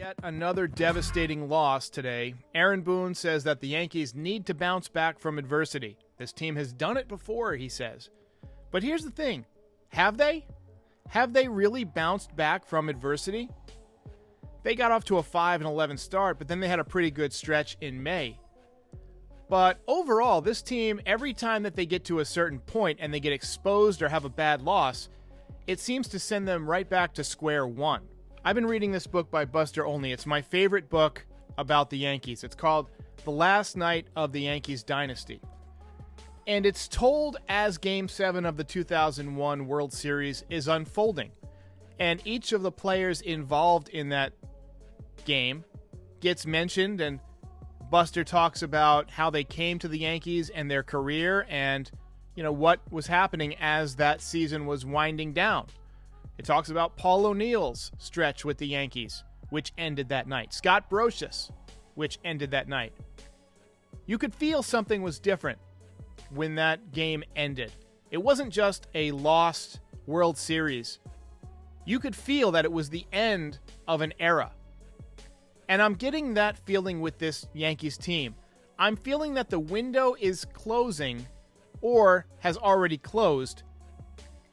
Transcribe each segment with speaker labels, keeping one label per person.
Speaker 1: Yet another devastating loss today. Aaron Boone says that the Yankees need to bounce back from adversity. This team has done it before, he says. But here's the thing. Have they? Have they really bounced back from adversity? They got off to a 5-11 start, but then they had a pretty good stretch in May. But overall, this team, every time that they get to a certain point and they get exposed or have a bad loss, it seems to send them right back to square one. I've been reading this book by Buster Olney. It's my favorite book about the Yankees. It's called The Last Night of the Yankees Dynasty. And it's told as Game 7 of the 2001 World Series is unfolding. And each of the players involved in that game gets mentioned, and Buster talks about how they came to the Yankees and their career and, what was happening as that season was winding down. It talks about Paul O'Neill's stretch with the Yankees, which ended that night. Scott Brosius, which ended that night. You could feel something was different when that game ended. It wasn't just a lost World Series. You could feel that it was the end of an era. And I'm getting that feeling with this Yankees team. I'm feeling that the window is closing or has already closed,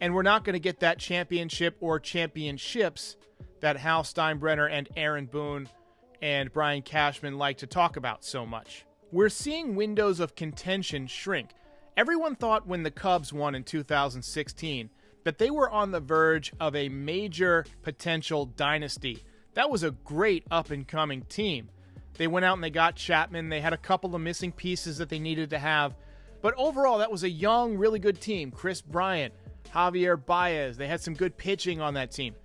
Speaker 1: and we're not going to get that championship or championships that Hal Steinbrenner and Aaron Boone and Brian Cashman like to talk about so much. We're seeing windows of contention shrink. Everyone thought when the Cubs won in 2016 that they were on the verge of a major potential dynasty. That was a great up-and-coming team. They went out and they got Chapman. They had a couple of missing pieces that they needed to have. But overall, that was a young, really good team. Chris Bryant, Javier Baez. They had some good pitching on that team.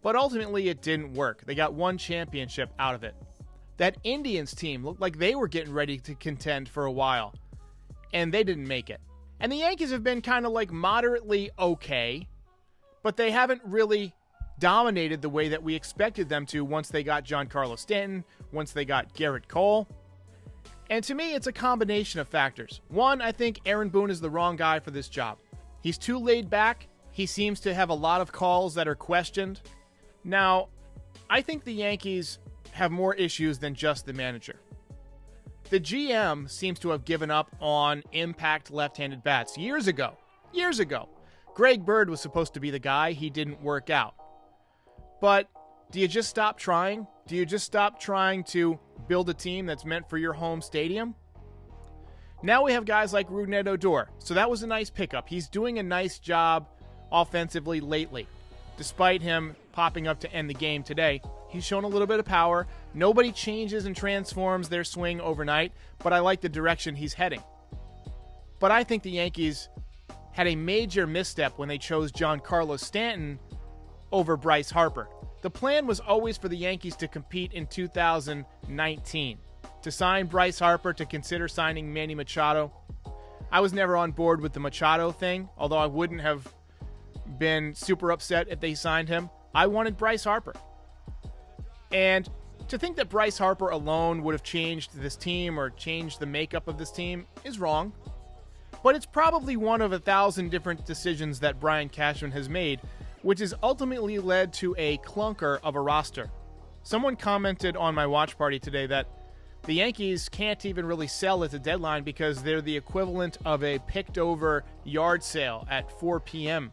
Speaker 1: But ultimately, it didn't work. They got one championship out of it. That Indians team looked like they were getting ready to contend for a while, and they didn't make it. And the Yankees have been kind of like moderately okay, but they haven't really dominated the way that we expected them to once they got Giancarlo Stanton, once they got Garrett Cole. And to me, it's a combination of factors. One, I think Aaron Boone is the wrong guy for this job. He's too laid back. He seems to have a lot of calls that are questioned. Now, I think the Yankees have more issues than just the manager. The GM seems to have given up on impact left-handed bats years ago. Greg Bird was supposed to be the guy. He didn't work out. But do you just stop trying? Do you just stop trying to build a team that's meant for your home stadium? Now we have guys like Rougned Odor. So that was a nice pickup. He's doing a nice job offensively lately. Despite him popping up to end the game today, he's shown a little bit of power. Nobody changes and transforms their swing overnight, but I like the direction he's heading. But I think the Yankees had a major misstep when they chose Giancarlo Stanton over Bryce Harper. The plan was always for the Yankees to compete in 2019, to sign Bryce Harper, to consider signing Manny Machado. I was never on board with the Machado thing, although I wouldn't have been super upset if they signed him. I wanted Bryce Harper. And to think that Bryce Harper alone would have changed this team or changed the makeup of this team is wrong. But it's probably one of 1,000 different decisions that Brian Cashman has made, which has ultimately led to a clunker of a roster. Someone commented on my watch party today that the Yankees can't even really sell at the deadline because they're the equivalent of a picked-over yard sale at 4 p.m.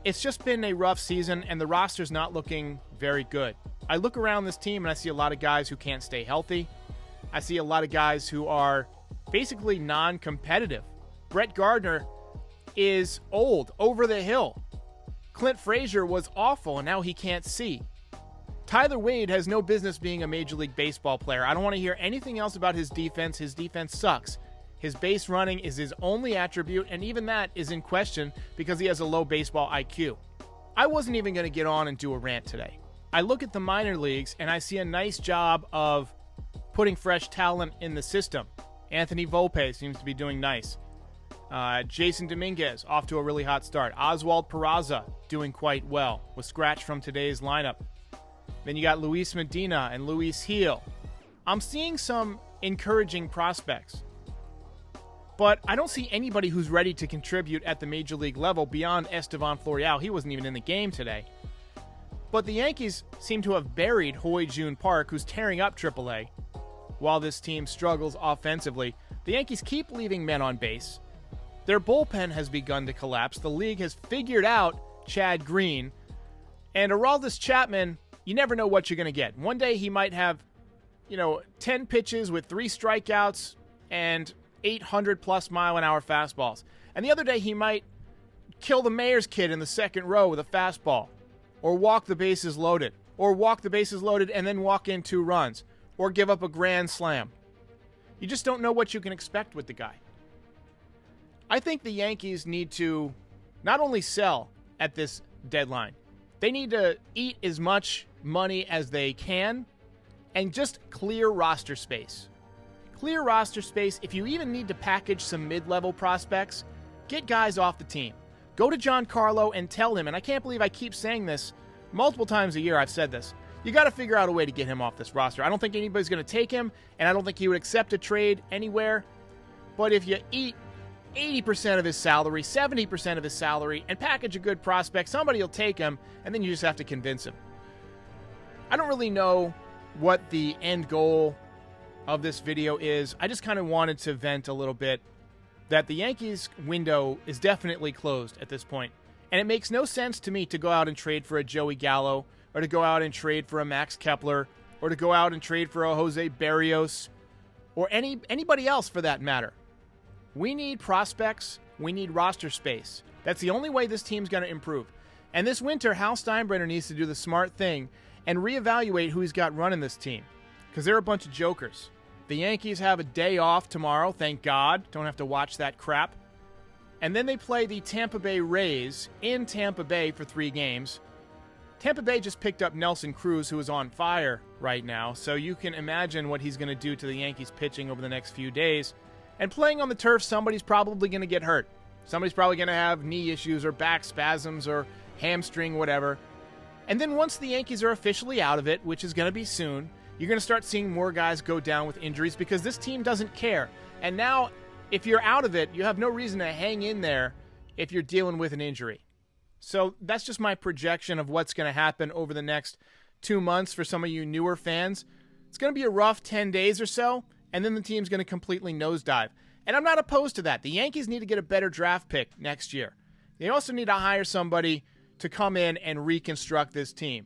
Speaker 1: It's just been a rough season, and the roster's not looking very good. I look around this team, and I see a lot of guys who can't stay healthy. I see a lot of guys who are basically non-competitive. Brett Gardner is old, over the hill. Clint Frazier was awful, and now he can't see. Tyler Wade has no business being a Major League Baseball player. I don't want to hear anything else about his defense. His defense sucks. His base running is his only attribute, and even that is in question because he has a low baseball IQ. I wasn't even going to get on and do a rant today. I look at the minor leagues, and I see a nice job of putting fresh talent in the system. Anthony Volpe seems to be doing nice. Jason Dominguez off to a really hot start. Oswald Peraza doing quite well, was scratched from today's lineup. Then you got Luis Medina and Luis Gil. I'm seeing some encouraging prospects. But I don't see anybody who's ready to contribute at the major league level beyond Estevan Florial. He wasn't even in the game today. But the Yankees seem to have buried Hoy Jun Park, who's tearing up AAA. While this team struggles offensively, the Yankees keep leaving men on base. Their bullpen has begun to collapse. The league has figured out Chad Green. And Aroldis Chapman, you never know what you're going to get. One day he might have, 10 pitches with 3 strikeouts and 800-plus mile-an-hour fastballs. And the other day he might kill the mayor's kid in the second row with a fastball. Or walk the bases loaded. Or walk the bases loaded and then walk in 2 runs. Or give up a grand slam. You just don't know what you can expect with the guy. I think the Yankees need to not only sell at this deadline, they need to eat as much money as they can and just clear roster space. Clear roster space. If you even need to package some mid-level prospects, get guys off the team. Go to Giancarlo and tell him, and I can't believe I keep saying this, multiple times a year I've said this, you got to figure out a way to get him off this roster. I don't think anybody's going to take him, and I don't think he would accept a trade anywhere. But if you eat 80% of his salary, 70% of his salary, and package a good prospect, somebody will take him, and then you just have to convince him. I don't really know what the end goal of this video is. I just kind of wanted to vent a little bit that the Yankees window is definitely closed at this point. And it makes no sense to me to go out and trade for a Joey Gallo, or to go out and trade for a Max Kepler, or to go out and trade for a Jose Barrios, or anybody else for that matter. We need prospects. We need roster space. That's the only way this team's going to improve. And this winter, Hal Steinbrenner needs to do the smart thing and reevaluate who he's got running this team, because they're a bunch of jokers. The Yankees have a day off tomorrow, thank God. Don't have to watch that crap. And then they play the Tampa Bay Rays in Tampa Bay for 3 games. Tampa Bay just picked up Nelson Cruz, who is on fire right now, so you can imagine what he's going to do to the Yankees pitching over the next few days. And playing on the turf, somebody's probably going to get hurt. Somebody's probably going to have knee issues or back spasms or hamstring, whatever. And then once the Yankees are officially out of it, which is going to be soon, you're going to start seeing more guys go down with injuries because this team doesn't care. And now, if you're out of it, you have no reason to hang in there if you're dealing with an injury. So that's just my projection of what's going to happen over the next 2 months for some of you newer fans. It's going to be a rough 10 days or so, and then the team's going to completely nosedive. And I'm not opposed to that. The Yankees need to get a better draft pick next year. They also need to hire somebody to come in and reconstruct this team.